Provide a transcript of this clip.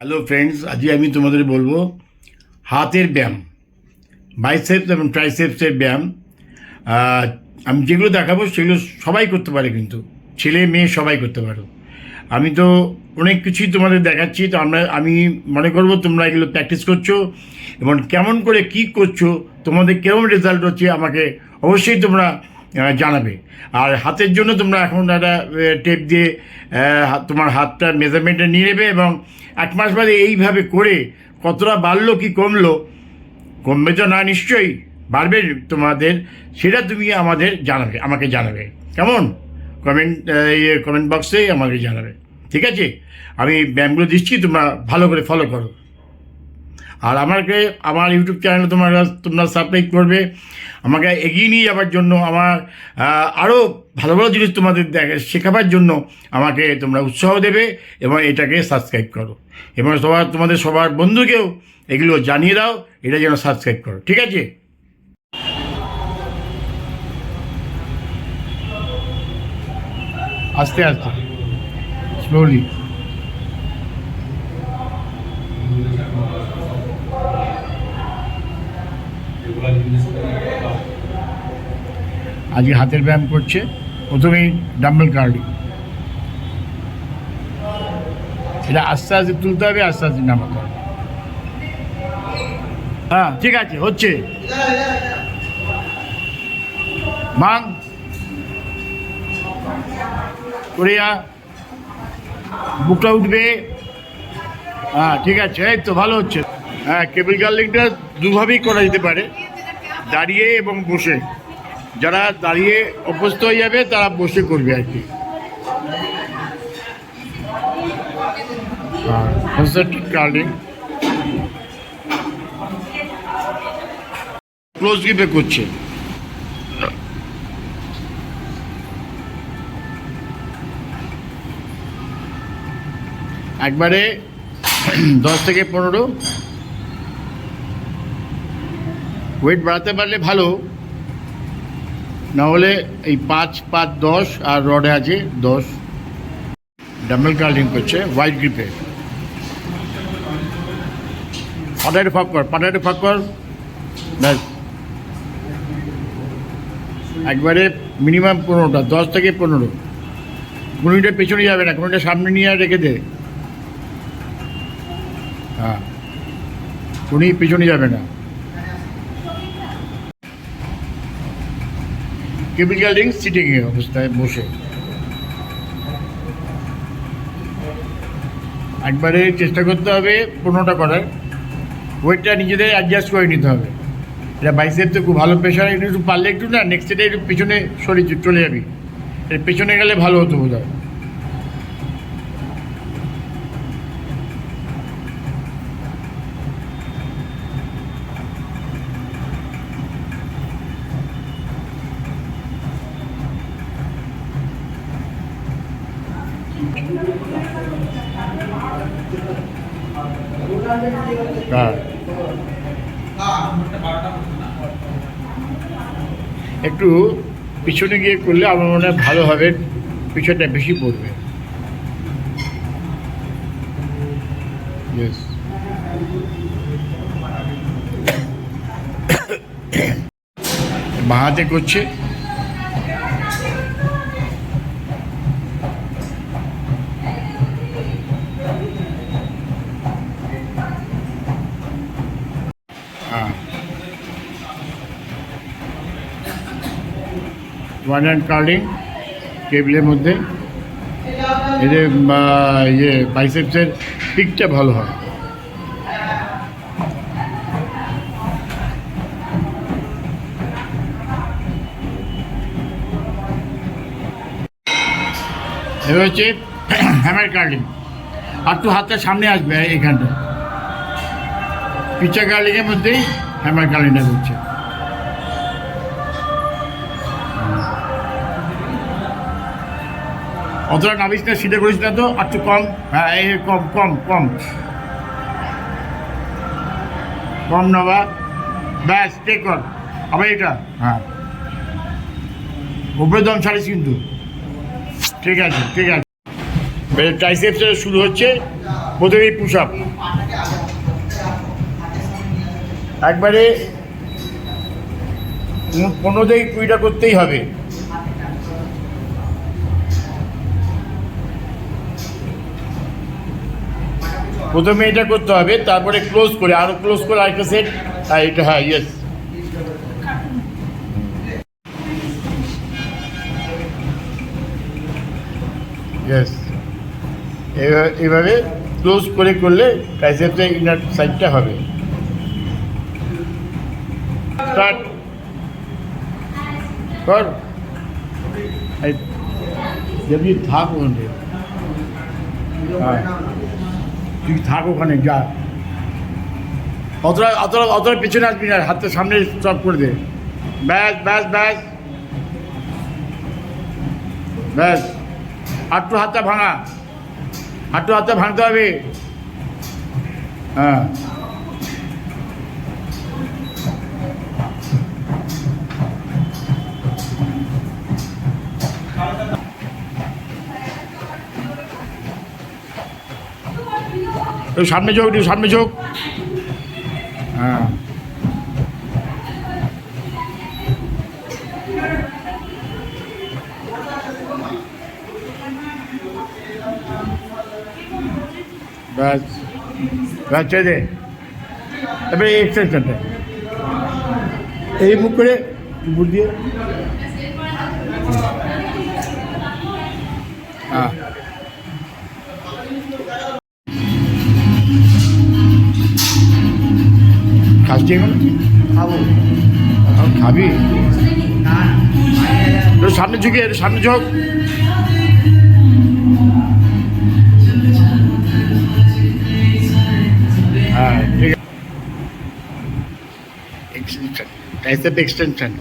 Hello friends, আজকে আমি তোমাদের বলবো হাতের ব্যায়াম, বাইসেপস এবং ট্রাইসেপসের ব্যায়াম। আমি যেগুলো দেখাবো সেগুলো সবাই করতে পারে, কিন্তু ছেলে মেয়ে সবাই করতে পারো। আমি তো অনেক কিছুই তোমাদের দেখাচ্ছি, তো আমি মনে করবো তোমরা এগুলো প্র্যাকটিস করছো এবং কেমন করে কি করছো, তোমাদের কেমন রেজাল্ট হচ্ছে আমাকে অবশ্যই তোমরা জানাবে। আর হাতের জন্য তোমরা এখন একটা টেপ দিয়ে তোমার হাতটা মেজারমেন্টটা নিয়ে নেবে এবং 1 মাস বাদে এইভাবে করে কতটা বাড়লো কি কমলো, কমবে তো না, নিশ্চয়ই বাড়বে তোমাদের, সেটা তুমি আমাকে জানাবে কেমন, কমেন্ট বক্সে আমাকে জানাবে। ঠিক আছে, আমি ব্যায়ামগুলো দিচ্ছি, তোমরা ভালো করে ফলো করো। আর আমার ইউটিউব চ্যানেলে তোমরা সাবস্ক্রাইব করবে, আমাকে এগিয়ে নিয়ে যাওয়ার জন্য, আমার আরও ভালো ভালো জিনিস তোমাদের শেখাবার জন্য আমাকে তোমরা উৎসাহ দেবে এবং এটাকে সাবস্ক্রাইব করো এবং তোমাদের সবার বন্ধুকেও এগুলো জানিয়ে দাও, এটা যেন সাবস্ক্রাইব করো। ঠিক আছে, আস্তে আস্তে, স্লোলি। আজকে হাতের ব্যায়াম করছে, প্রথমেই ডাম্বেল কার্লিং। এটা আস্তে আস্তে তুলতে হবে, আস্তে আস্তে নামাতে হবে। হ্যাঁ, ঠিক আছে, হচ্ছে। ভাঙ করিয়া বুকটা উঠবে। হ্যাঁ, ঠিক আছে, এই তো ভালো হচ্ছে। হ্যাঁ, কেবল কার্লিংটা দুভাবেই করা যেতে পারে, দাঁড়িয়ে এবং বসে। যারা দাঁড়িয়ে অভ্যস্ত হয়ে যাবে তারা বসে করবে আর কি। কার্লিং ক্লোজ গ্রিপে করছে। একবারে 10 থেকে 15। ওয়েট বাড়াতে পারলে ভালো, না হলে এই 5, 5, 10 আর রডে আছে 10। ডাম্বেল কার্লিং করছে হোয়াইট গ্রিপে। পাটাইটে ফাঁক কর, ব্যাস। একবারে মিনিমাম 15টা, 10 থেকে 15। কোনোটা পেছনে যাবে না, কোনোটা সামনে নিয়ে রেখে দে। হ্যাঁ, কোনোই পেছনে যাবে না। কেবল কার্লিং সিটিং অবস্থায় বসে। একবারে চেষ্টা করতে হবে 15টা করার। ওয়েটটা নিজেদের অ্যাডজাস্ট করে নিতে হবে। এটা বাইসেপতে খুব ভালো প্রেশার, একটু পারলে একটু না, নেক্সট ডে একটু পেছনে চলে যাবি। পেছনে গেলে ভালো হতো বোধ হয়। হ্যাঁ, একটু পিছনে গিয়ে করলে আমার মনে হয় ভালো হবে, পিছনটা বেশি পড়বে। ইয়েস, বাঁ হাতে করছে। হ্যাঁ, ওয়ান হ্যান্ড কার্লিং টেবিলের মধ্যে। এদের বাইসেপসের পিকটা ভালো হয়। এবার হচ্ছে হ্যামার কার্লিং। আর একটু হাতটা সামনে আসবে এইখানটা। পিচা কার্লিংয়ের মধ্যেই হ্যামার কার্লিংটা করছে। অতটা নামিস না, সিধে করিস না তো, আর একটু কম। হ্যাঁ, এই কম কম কম কম নেওয়া, ব্যাস। টেক কর আবার এটা। হ্যাঁ, উপরে দম ছাড়িস কিন্তু। ঠিক আছে, ঠিক আছে। ট্রাইসেপস শুরু হচ্ছে। প্রথমেই পুশ আপ, একবারে 15 থেকে 20টা করতেই হবে। প্রথমে এটা করতে হবে, তারপরে ক্লোজ করে আরো ক্লোজ করে আরেকটা সেট। হ্যাঁ এটা, হ্যাঁ ইয়েস, ইয়েস। এইভাবে ক্লোজ করে করলে ট্রাইসেপসের ইনার সাইডটা হবে। স্টার্ট কর, যেমনি থাক ওখানে, হ্যাঁ তুই থাক ওখানে, যা অতটা অতটা অতটা পিছনে আসবি না, হাতের সামনে স্টপ করে দে। ব্যাস ব্যাস ব্যাস ব্যাস, আটটু হাতটা ভাঙা, আটটু হাতটা ভাঙতে হবে। হ্যাঁ সামনে ঝোঁক, সামনে ঝোঁক। হ্যাঁ ব্যাস ব্যাস, ছেড়ে দে। এবারে এই এক্সটেনশনটা এই মুখ করে বুঝ দিয়ে, হ্যাঁ খাসছি এখন, খাবো, খাবি? সামনে ঝুঁকে, সামনে ঝোঁক। হ্যাঁ ঠিক আছে, এক্সটেনশন, ট্রাইসেপ এক্সটেনশন।